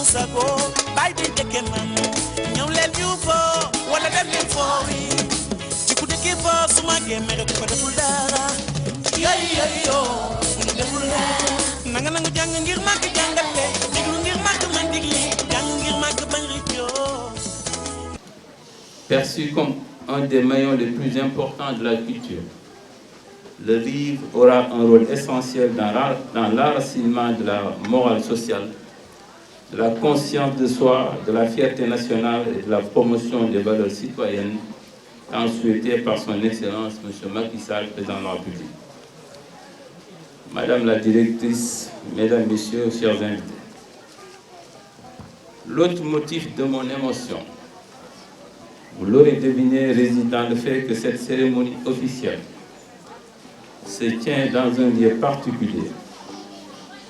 sago bay di deke man ñew leen ñu fo wala dem leen fo wi ci ku deke fo suma gemme rek ko deful dara yo ñu deful dara nanga nangu jang ngir mak jangale diglu ngir mak man digli jang ngir mak bañ riccio. Perçu comme un des maillons les plus importants de la culture, le livre aura un rôle essentiel dans l'enracinement de la morale sociale, de la conscience de soi, de la fierté nationale et de la promotion des valeurs citoyennes, tant souhaitées par son Excellence M. Macky Sall, Président de la République. Madame la directrice, Mesdames, Messieurs, chers invités, l'autre motif de mon émotion, vous l'aurez deviné, réside dans le fait que cette cérémonie officielle se tient dans un lieu particulier,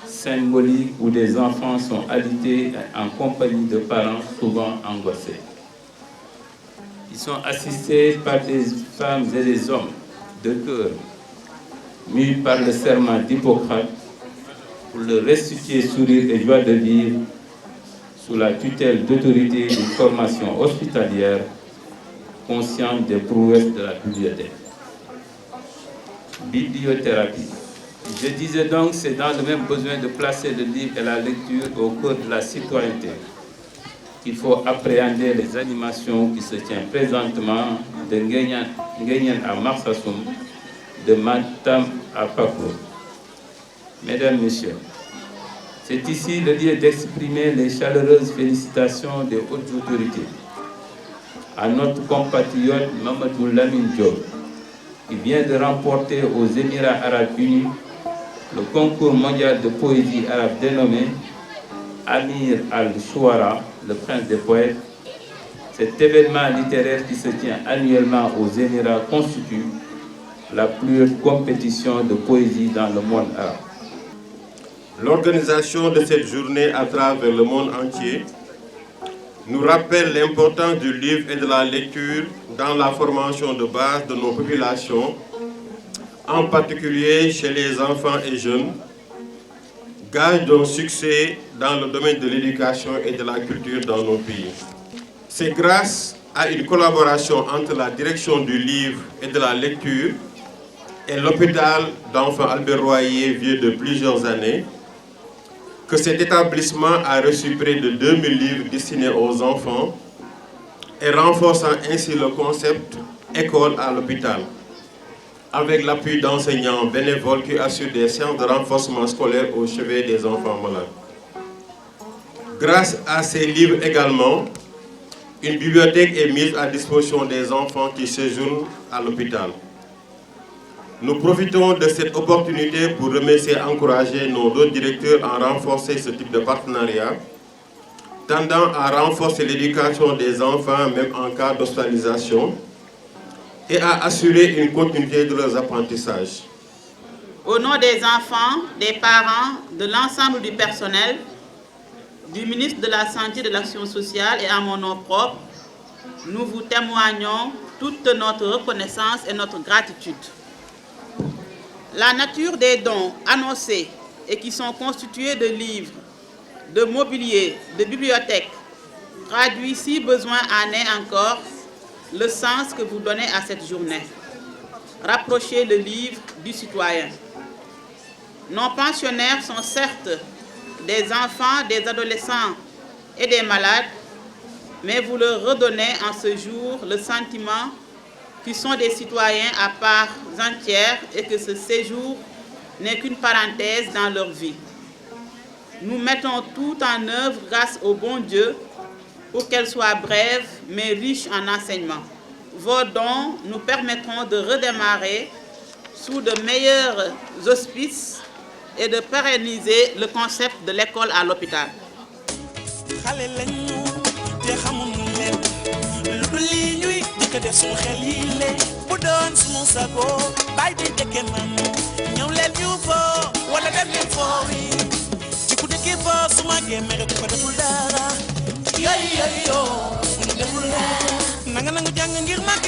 symbolique, où des enfants sont alités en compagnie de parents souvent angoissés. Ils sont assistés par des femmes et des hommes de cœur, mus par le serment d'Hippocrate, pour leur restituer sourire et joie de vivre sous la tutelle d'autorités d'une formation hospitalière consciente des prouesses de la bibliothèque. Bibliothérapie. Je disais donc, c'est dans le même besoin de placer le livre et la lecture au cœur de la citoyenneté qu'il faut appréhender les animations qui se tiennent présentement de Nguyen à Marsassoum, de Matam à Paco. Mesdames, Messieurs, c'est ici le lieu d'exprimer les chaleureuses félicitations des hautes autorités à notre compatriote Mamadou Lamine Diop, qui vient de remporter aux Émirats arabes unis le concours mondial de poésie arabe dénommé Amir al-Chouara, le prince des poètes. Cet événement littéraire qui se tient annuellement aux Émirats constitue la plus haute compétition de poésie dans le monde arabe. L'organisation de cette journée à travers le monde entier nous rappelle l'importance du livre et de la lecture dans la formation de base de nos populations, en particulier chez les enfants et jeunes, gage d'un succès dans le domaine de l'éducation et de la culture dans nos pays. C'est grâce à une collaboration entre la direction du livre et de la lecture et l'hôpital d'enfants Albert Royer, vieux de plusieurs années, que cet établissement a reçu près de 2000 livres destinés aux enfants et renforçant ainsi le concept « école à l'hôpital » avec l'appui d'enseignants bénévoles qui assurent des séances de renforcement scolaire au chevet des enfants malades. Grâce à ces livres également, une bibliothèque est mise à disposition des enfants qui séjournent à l'hôpital. Nous profitons de cette opportunité pour remercier et encourager nos deux directeurs à renforcer ce type de partenariat, tendant à renforcer l'éducation des enfants même en cas d'hospitalisation et à assurer une continuité de leurs apprentissages. Au nom des enfants, des parents, de l'ensemble du personnel, du ministre de la Santé et de l'Action sociale et à mon nom propre, nous vous témoignons toute notre reconnaissance et notre gratitude. La nature des dons annoncés et qui sont constitués de livres, de mobilier, de bibliothèques, traduit si besoin en est encore le sens que vous donnez à cette journée. Rapprochez le livre du citoyen. Nos pensionnaires sont certes des enfants, des adolescents et des malades, mais vous leur redonnez en ce jour le sentiment qu'ils sont des citoyens à part entière et que ce séjour n'est qu'une parenthèse dans leur vie. Nous mettons tout en œuvre grâce au bon Dieu pour qu'elle soit brève mais riche en enseignements. Vos dons nous permettront de redémarrer sous de meilleurs auspices et de pérenniser le concept de l'école à l'hôpital. Nanga nangu jang ngir mak